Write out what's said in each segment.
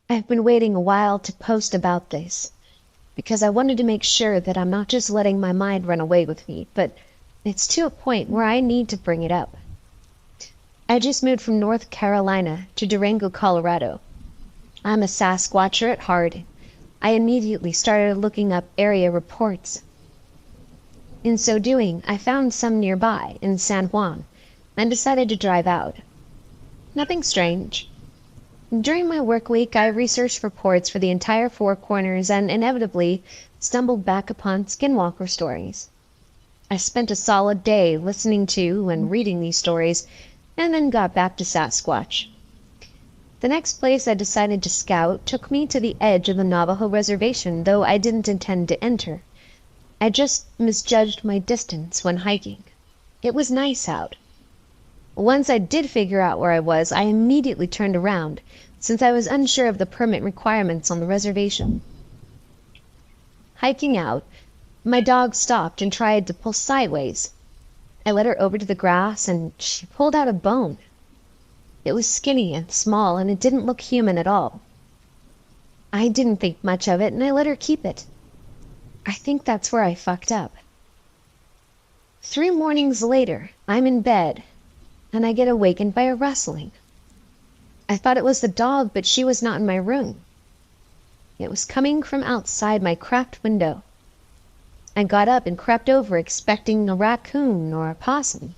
I've been waiting a while to post about this, because I wanted to make sure that I'm not just letting my mind run away with me, but it's to a point where I need to bring it up. I just moved from North Carolina to Durango, Colorado. I'm a Sasquatcher at heart. I immediately started looking up area reports. In so doing, I found some nearby, in San Juan, and decided to drive out. Nothing strange. During my work week, I researched reports for the entire Four Corners and inevitably stumbled back upon skinwalker stories. I spent a solid day listening to and reading these stories, and then got back to Sasquatch. The next place I decided to scout took me to the edge of the Navajo reservation, though I didn't intend to enter. I just misjudged my distance when hiking. It was nice out. Once I did figure out where I was, I immediately turned around, since I was unsure of the permit requirements on the reservation. Hiking out, my dog stopped and tried to pull sideways. I led her over to the grass, and she pulled out a bone. It was skinny and small, and it didn't look human at all. I didn't think much of it, and I let her keep it. I think that's where I fucked up. 3 mornings later, I'm in bed, and I get awakened by a rustling. I thought it was the dog, but she was not in my room. It was coming from outside my cracked window. I got up and crept over, expecting a raccoon or a possum.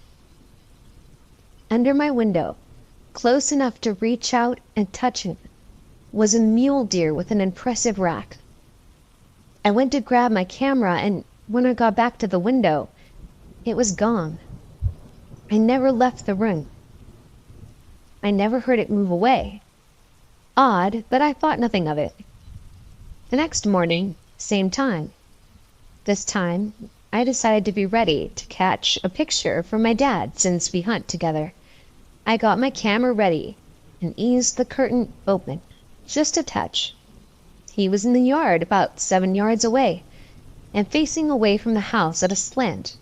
Under my window, close enough to reach out and touch it, was a mule deer with an impressive rack. I went to grab my camera, and when I got back to the window, it was gone. I never left the room. I never heard it move away. Odd, but I thought nothing of it. The next morning, same time. This time, I decided to be ready to catch a picture for my dad since we hunt together. I got my camera ready and eased the curtain open, just a touch. He was in the yard about 7 yards away and facing away from the house at a slant.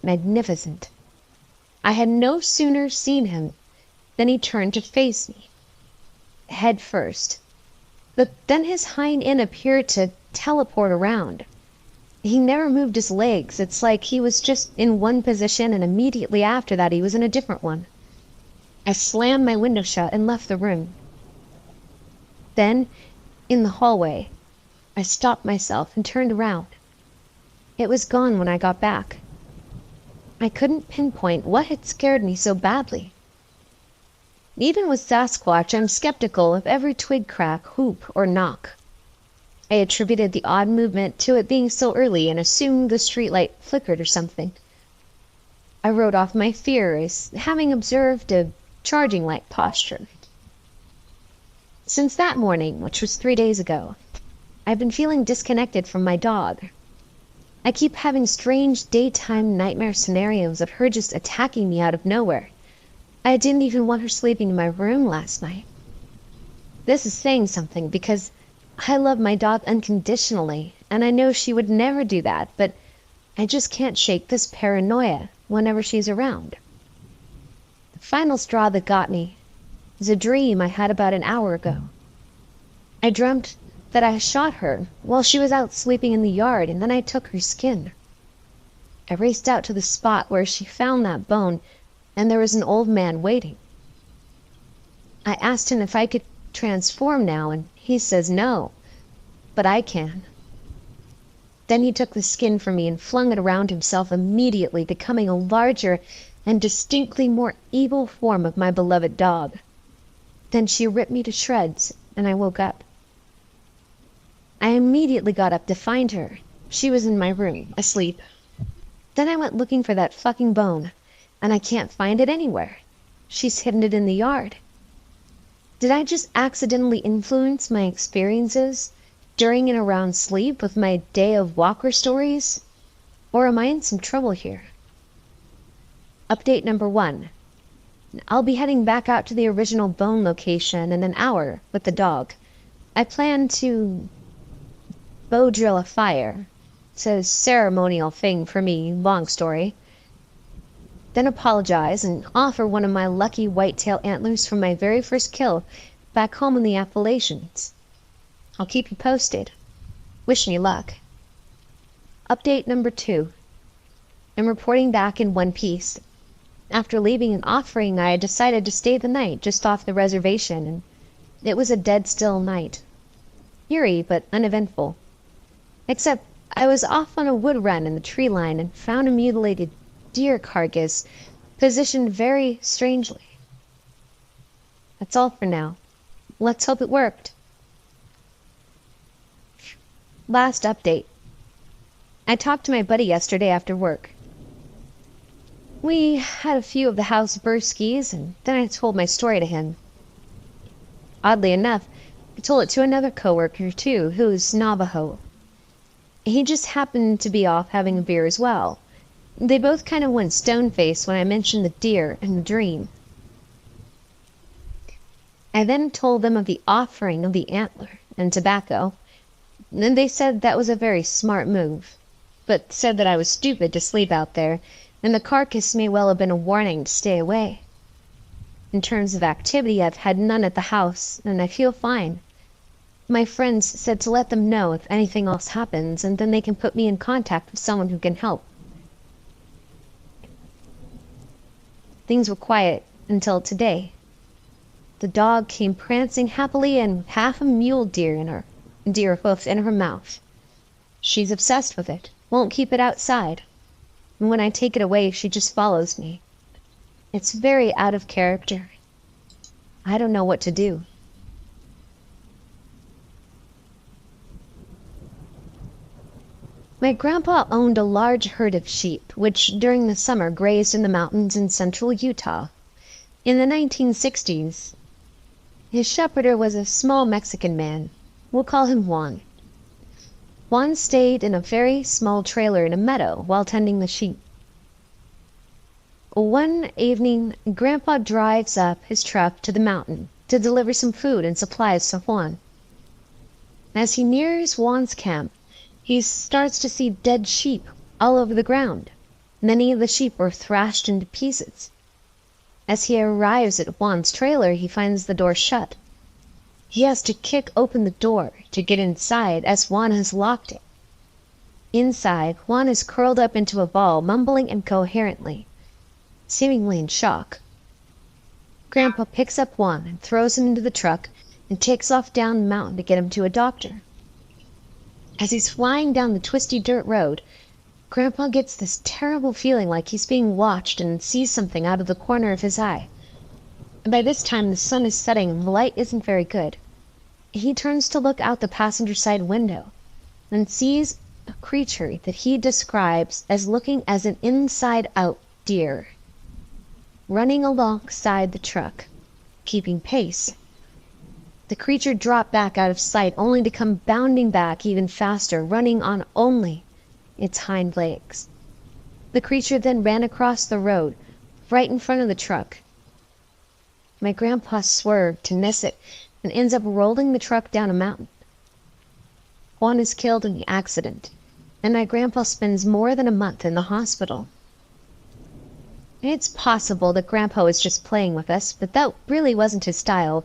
Magnificent. I had no sooner seen him than he turned to face me, head first. But then his hind end appeared to teleport around. He never moved his legs. It's like he was just in one position, and immediately after that he was in a different one. I slammed my window shut and left the room. Then, in the hallway, I stopped myself and turned around. It was gone when I got back. I couldn't pinpoint what had scared me so badly. Even with Sasquatch, I'm skeptical of every twig crack, whoop, or knock. I attributed the odd movement to it being so early and assumed the streetlight flickered or something. I wrote off my fear as having observed a charging light posture. Since that morning, which was 3 days ago, I've been feeling disconnected from my dog. I keep having strange daytime nightmare scenarios of her just attacking me out of nowhere. I didn't even want her sleeping in my room last night. This is saying something because I love my dog unconditionally, and I know she would never do that, but I just can't shake this paranoia whenever she's around. The final straw that got me is a dream I had about an hour ago. I dreamt that I shot her while she was out sleeping in the yard, and then I took her skin. I raced out to the spot where she found that bone, and there was an old man waiting. I asked him if I could transform now, and he says no, but I can. Then he took the skin from me and flung it around himself, immediately becoming a larger and distinctly more evil form of my beloved dog. Then she ripped me to shreds, and I woke up. I immediately got up to find her. She was in my room, asleep. Then I went looking for that fucking bone, and I can't find it anywhere. She's hidden it in the yard. Did I just accidentally influence my experiences during and around sleep with my day of walker stories? Or am I in some trouble here? Update number 1. I'll be heading back out to the original bone location in an hour with the dog. I plan to bow drill a fire. It's a ceremonial thing for me, long story. Then apologize and offer one of my lucky whitetail antlers from my very first kill back home in the Appalachians. I'll keep you posted. Wish me luck. Update number 2. I'm reporting back in one piece. After leaving an offering, I decided to stay the night just off the reservation, and it was a dead still night. Eerie, but uneventful. Except I was off on a wood run in the tree line and found a mutilated deer carcass positioned very strangely. That's all for now. Let's hope it worked. Last update. I talked to my buddy yesterday after work. We had a few of the house brewskis, and then I told my story to him. Oddly enough, I told it to another coworker too, who's Navajo. He just happened to be off having a beer as well. They both kind of went stone-faced when I mentioned the deer and the dream. I then told them of the offering of the antler and tobacco, and they said that was a very smart move, but said that I was stupid to sleep out there, and the carcass may well have been a warning to stay away. In terms of activity, I've had none at the house, and I feel fine. My friends said to let them know if anything else happens, and then they can put me in contact with someone who can help. Things were quiet until today. The dog came prancing happily in with half a mule deer hoof in her mouth. She's obsessed with it, won't keep it outside. And when I take it away, she just follows me. It's very out of character. I don't know what to do. My grandpa owned a large herd of sheep, which during the summer grazed in the mountains in central Utah. In the 1960s, his shepherder was a small Mexican man. We'll call him Juan. Juan stayed in a very small trailer in a meadow while tending the sheep. One evening, Grandpa drives up his truck to the mountain to deliver some food and supplies to Juan. As he nears Juan's camp, he starts to see dead sheep all over the ground. Many of the sheep were thrashed into pieces. As he arrives at Juan's trailer, he finds the door shut. He has to kick open the door to get inside, as Juan has locked it. Inside, Juan is curled up into a ball, mumbling incoherently, seemingly in shock. Grandpa picks up Juan and throws him into the truck and takes off down the mountain to get him to a doctor. As he's flying down the twisty dirt road, Grandpa gets this terrible feeling like he's being watched and sees something out of the corner of his eye. By this time, the sun is setting and the light isn't very good. He turns to look out the passenger side window and sees a creature that he describes as looking as an inside-out deer, running alongside the truck, keeping pace. The creature dropped back out of sight, only to come bounding back even faster, running on only its hind legs. The creature then ran across the road, right in front of the truck. My grandpa swerved to miss it and ends up rolling the truck down a mountain. Juan is killed in the accident, and my grandpa spends more than a month in the hospital. It's possible that Grandpa was just playing with us, but that really wasn't his style,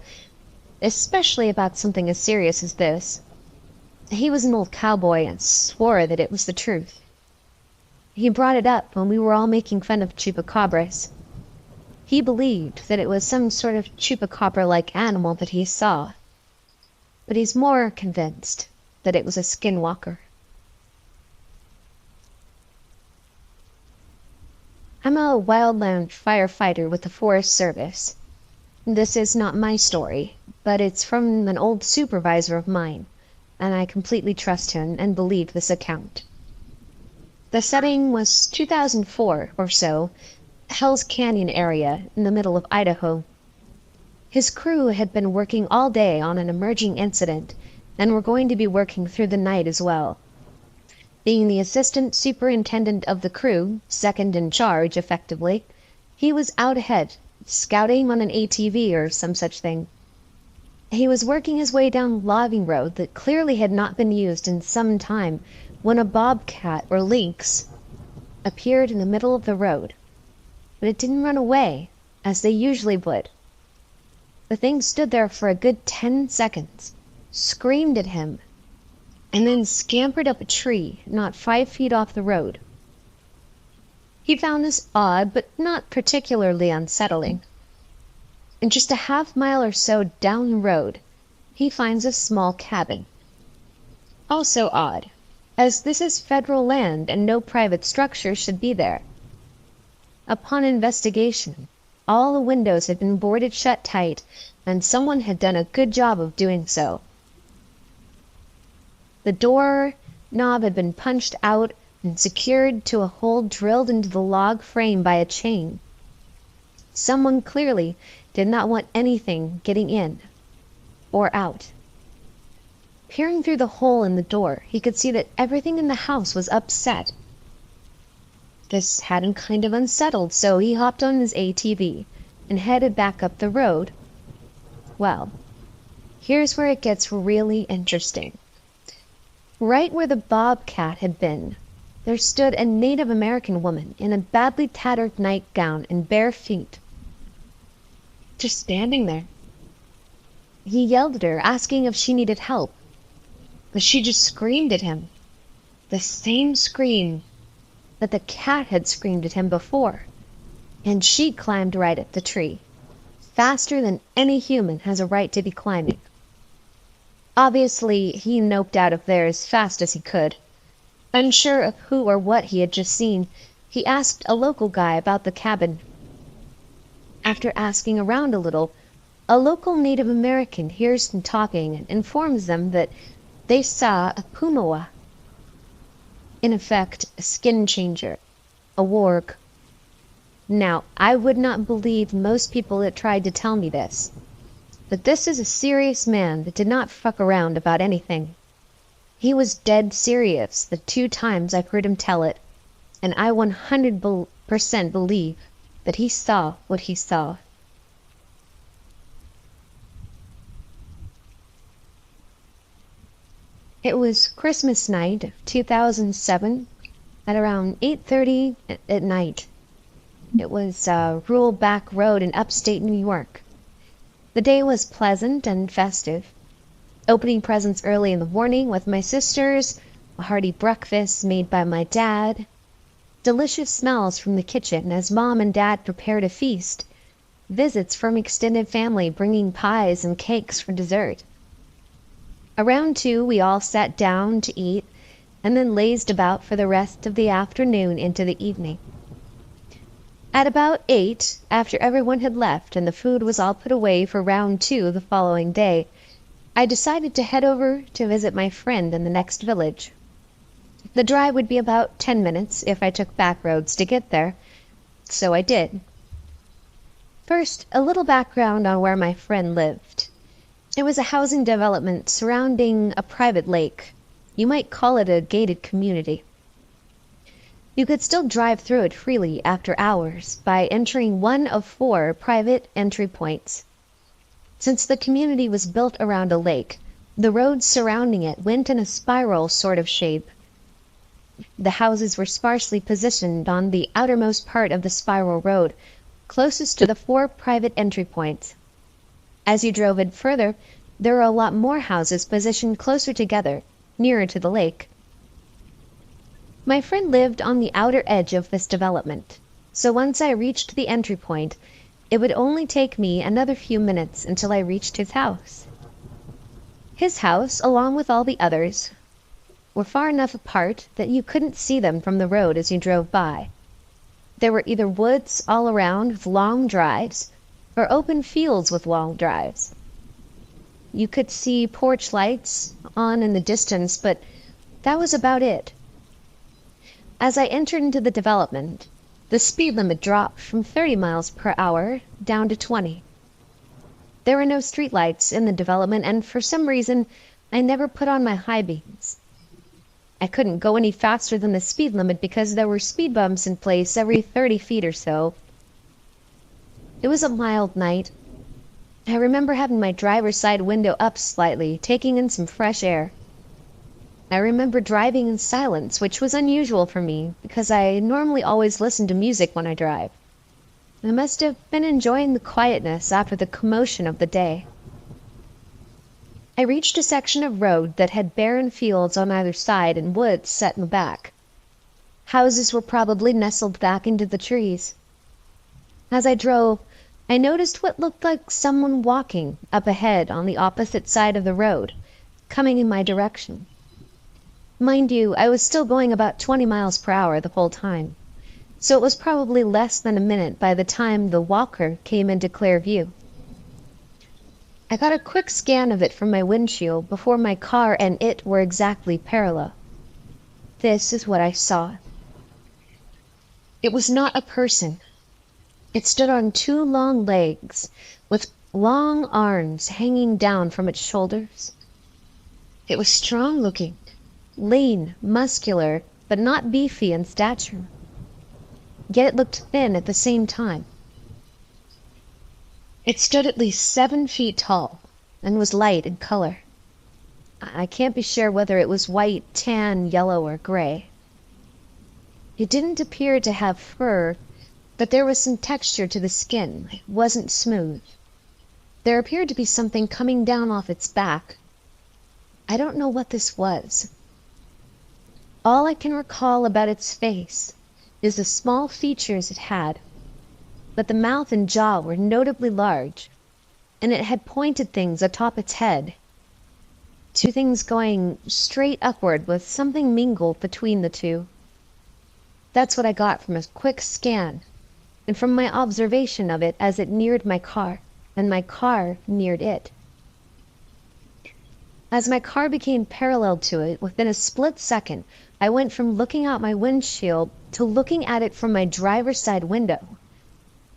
especially about something as serious as this. He was an old cowboy and swore that it was the truth. He brought it up when we were all making fun of chupacabras. He believed that it was some sort of chupacabra-like animal that he saw, but he's more convinced that it was a skinwalker. I'm a wildland firefighter with the Forest Service. This is not my story, but it's from an old supervisor of mine, and I completely trust him and believe this account. The setting was 2004 or so, Hell's Canyon area in the middle of Idaho. His crew had been working all day on an emerging incident and were going to be working through the night as well. Being the assistant superintendent of the crew, second in charge effectively, he was out ahead, scouting on an ATV or some such thing. He was working his way down a logging road that clearly had not been used in some time when a bobcat or lynx appeared in the middle of the road. But it didn't run away, as they usually would. The thing stood there for a good 10 seconds, screamed at him, and then scampered up a tree not 5 feet off the road. He found this odd, but not particularly unsettling. And just a half-mile or so down the road, he finds a small cabin. Also odd, as this is federal land and no private structure should be there. Upon investigation, all the windows had been boarded shut tight, and someone had done a good job of doing so. The door knob had been punched out and secured to a hole drilled into the log frame by a chain. Someone clearly did not want anything getting in or out. Peering through the hole in the door, he could see that everything in the house was upset. This had him kind of unsettled, so he hopped on his ATV and headed back up the road. Well, here's where it gets really interesting. Right where the bobcat had been, there stood a Native American woman in a badly tattered nightgown and bare feet. Just standing there. He yelled at her, asking if she needed help, but she just screamed at him. The same scream that the cat had screamed at him before, and she climbed right up the tree, faster than any human has a right to be climbing. Obviously, he noped out of there as fast as he could. Unsure of who or what he had just seen, he asked a local guy about the cabin. After asking around a little, a local Native American hears them talking and informs them that they saw a pumawa, in effect a skin changer, a warg. Now, I would not believe most people that tried to tell me this, but this is a serious man that did not fuck around about anything. He was dead serious the 2 times I've heard him tell it, and I 100% believe that he saw what he saw. It was Christmas night of 2007 at around 8:30 at night. It was a rural back road in upstate New York. The day was pleasant and festive. Opening presents early in the morning with my sisters, a hearty breakfast made by my dad, delicious smells from the kitchen as Mom and Dad prepared a feast, visits from extended family bringing pies and cakes for dessert. Around 2, we all sat down to eat and then lazed about for the rest of the afternoon into the evening. At about 8, after everyone had left and the food was all put away for round 2 the following day, I decided to head over to visit my friend in the next village. The drive would be about 10 minutes if I took back roads to get there, so I did. First, a little background on where my friend lived. It was a housing development surrounding a private lake. You might call it a gated community. You could still drive through it freely after hours by entering one of 4 private entry points. Since the community was built around a lake, the roads surrounding it went in a spiral sort of shape. The houses were sparsely positioned on the outermost part of the spiral road, closest to the 4 private entry points. As you drove in further, there were a lot more houses positioned closer together, nearer to the lake. My friend lived on the outer edge of this development, so once I reached the entry point, it would only take me another few minutes until I reached his house. His house, along with all the others, were far enough apart that you couldn't see them from the road as you drove by. There were either woods all around with long drives, or open fields with long drives. You could see porch lights on in the distance, but that was about it. As I entered into the development, the speed limit dropped from 30 miles per hour down to 20. There were no streetlights in the development, and for some reason, I never put on my high beams. I couldn't go any faster than the speed limit because there were speed bumps in place every 30 feet or so. It was a mild night. I remember having my driver's side window up slightly, taking in some fresh air. I remember driving in silence, which was unusual for me because I normally always listen to music when I drive. I must have been enjoying the quietness after the commotion of the day. I reached a section of road that had barren fields on either side and woods set in the back. Houses were probably nestled back into the trees. As I drove, I noticed what looked like someone walking up ahead on the opposite side of the road, coming in my direction. Mind you, I was still going about 20 miles per hour the whole time, so it was probably less than a minute by the time the walker came into clear view. I got a quick scan of it from my windshield before my car and it were exactly parallel. This is what I saw. It was not a person. It stood on two long legs, with long arms hanging down from its shoulders. It was strong-looking, lean, muscular, but not beefy in stature. Yet it looked thin at the same time. It stood at least 7 feet tall, and was light in color. I can't be sure whether it was white, tan, yellow, or gray. It didn't appear to have fur, but there was some texture to the skin. It wasn't smooth. There appeared to be something coming down off its back. I don't know what this was. All I can recall about its face is the small features it had, but the mouth and jaw were notably large, and it had pointed things atop its head. Two things going straight upward with something mingled between the two. That's what I got from a quick scan, and from my observation of it as it neared my car, and my car neared it. As my car became parallel to it, within a split second, I went from looking out my windshield to looking at it from my driver's side window.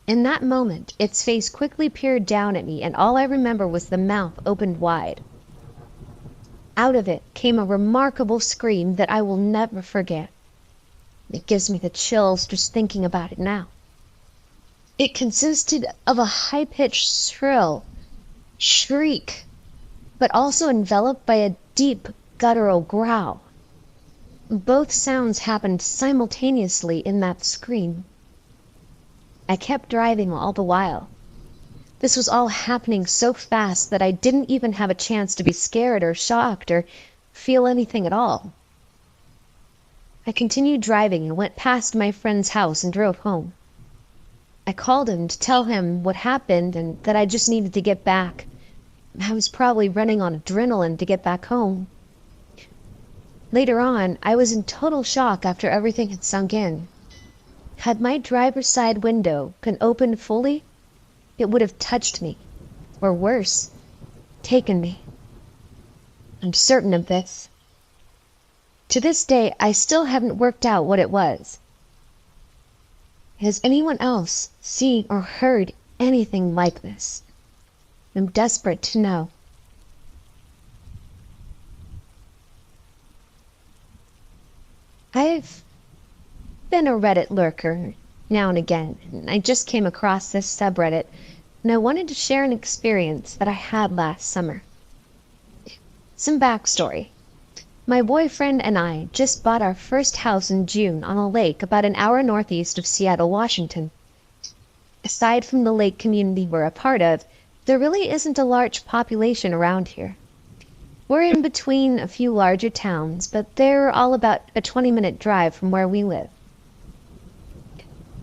In that moment, its face quickly peered down at me, and all I remember was the mouth opened wide. Out of it came a remarkable scream that I will never forget. It gives me the chills just thinking about it now. It consisted of a high-pitched shriek, but also enveloped by a deep, guttural growl. Both sounds happened simultaneously in that scream. I kept driving all the while. This was all happening so fast that I didn't even have a chance to be scared or shocked or feel anything at all. I continued driving and went past my friend's house and drove home. I called him to tell him what happened and that I just needed to get back. I was probably running on adrenaline to get back home. Later on, I was in total shock after everything had sunk in. Had my driver's side window been opened fully, it would have touched me, or worse, taken me. I'm certain of this. To this day, I still haven't worked out what it was. Has anyone else seen or heard anything like this? I'm desperate to know. I've been a Reddit lurker now and again, and I just came across this subreddit, and I wanted to share an experience that I had last summer. Some backstory. My boyfriend and I just bought our first house in June on a lake about an hour northeast of Seattle, Washington. Aside from the lake community we're a part of, there really isn't a large population around here. We're in between a few larger towns, but they're all about a 20-minute drive from where we live.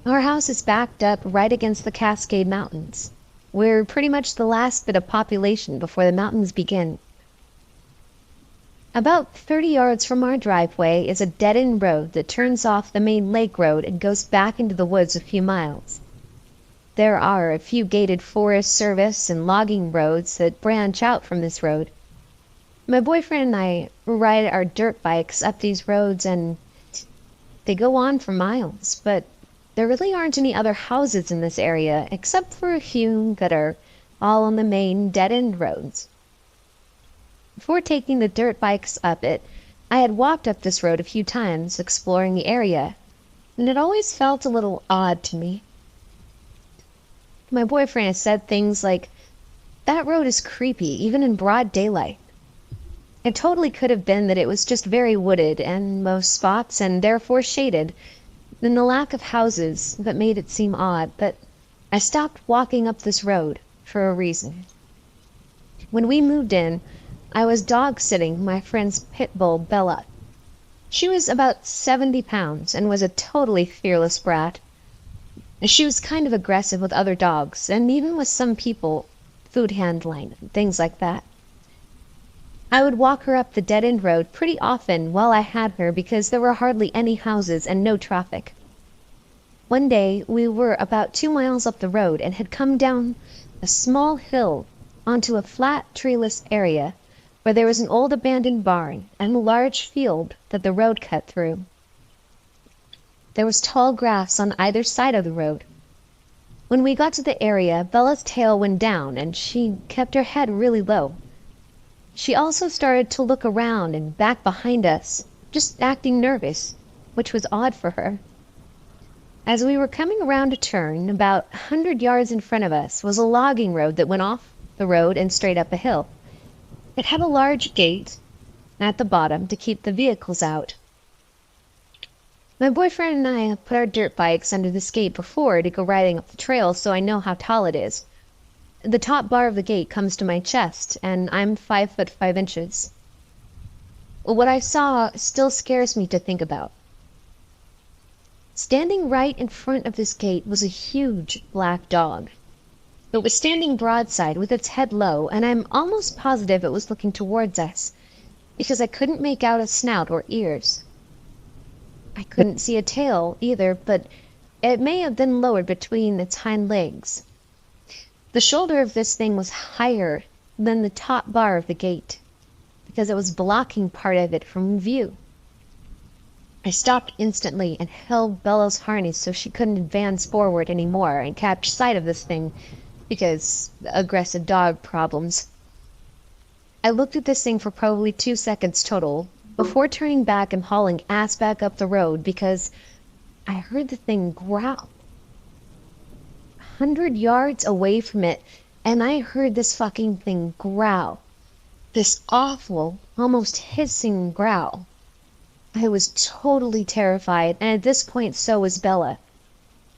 Our house is backed up right against the Cascade Mountains. We're pretty much the last bit of population before the mountains begin. About 30 yards from our driveway is a dead-end road that turns off the main lake road and goes back into the woods a few miles. There are a few gated Forest Service and logging roads that branch out from this road. My boyfriend and I ride our dirt bikes up these roads and they go on for miles, but there really aren't any other houses in this area except for a few that are all on the main dead-end roads. Before taking the dirt bikes up it, I had walked up this road a few times, exploring the area, and it always felt a little odd to me. My boyfriend has said things like, "That road is creepy, even in broad daylight." It totally could have been that it was just very wooded in most spots and therefore shaded, and the lack of houses that made it seem odd, but I stopped walking up this road for a reason. When we moved in, I was dog sitting my friend's pit bull, Bella. She was about 70 pounds and was a totally fearless brat. She was kind of aggressive with other dogs and even with some people, food handling, things like that. I would walk her up the dead-end road pretty often while I had her because there were hardly any houses and no traffic. One day we were about 2 miles up the road and had come down a small hill onto a flat, treeless area where there was an old abandoned barn and a large field that the road cut through. There was tall grass on either side of the road. When we got to the area, Bella's tail went down and she kept her head really low. She also started to look around and back behind us, just acting nervous, which was odd for her. As we were coming around a turn, about 100 yards in front of us was a logging road that went off the road and straight up a hill. It had a large gate at the bottom to keep the vehicles out. My boyfriend and I put our dirt bikes under this gate before to go riding up the trail, so I know how tall it is. The top bar of the gate comes to my chest, and I'm 5'5". What I saw still scares me to think about. Standing right in front of this gate was a huge black dog. It was standing broadside with its head low, and I'm almost positive it was looking towards us, because I couldn't make out a snout or ears. I couldn't see a tail either, but it may have been lowered between its hind legs. The shoulder of this thing was higher than the top bar of the gate, because it was blocking part of it from view. I stopped instantly and held Bella's harness so she couldn't advance forward anymore and catch sight of this thing, because aggressive dog problems. I looked at this thing for probably 2 seconds total, before turning back and hauling ass back up the road because I heard the thing growl. 100 yards away from it, and I heard this fucking thing growl. This awful, almost hissing growl. I was totally terrified, and at this point so was Bella.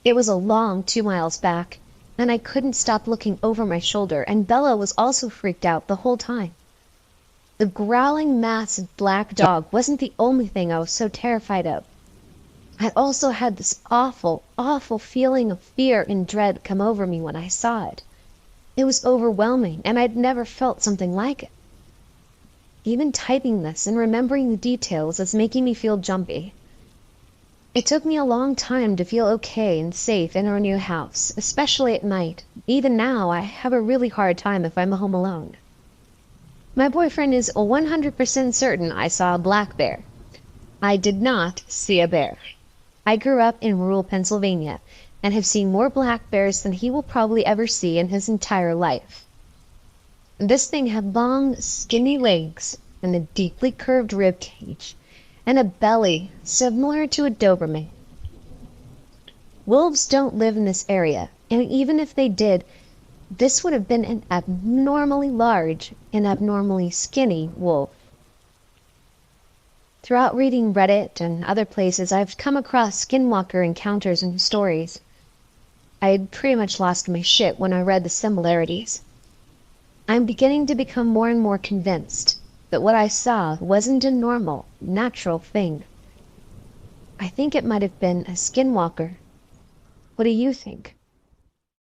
It was a long 2 miles back, and I couldn't stop looking over my shoulder, and Bella was also freaked out the whole time. The growling, massive black dog wasn't the only thing I was so terrified of. I also had this awful, awful feeling of fear and dread come over me when I saw it. It was overwhelming, and I'd never felt something like it. Even typing this and remembering the details is making me feel jumpy. It took me a long time to feel okay and safe in our new house, especially at night. Even now, I have a really hard time if I'm home alone. My boyfriend is 100% certain I saw a black bear. I did not see a bear. I grew up in rural Pennsylvania and have seen more black bears than he will probably ever see in his entire life. This thing had long, skinny legs and a deeply curved rib cage and a belly similar to a Doberman. Wolves don't live in this area, and even if they did, this would have been an abnormally large and abnormally skinny wolf. Throughout reading Reddit and other places, I've come across skinwalker encounters and stories. I had pretty much lost my shit when I read the similarities. I'm beginning to become more and more convinced that what I saw wasn't a normal, natural thing. I think it might have been a skinwalker. What do you think?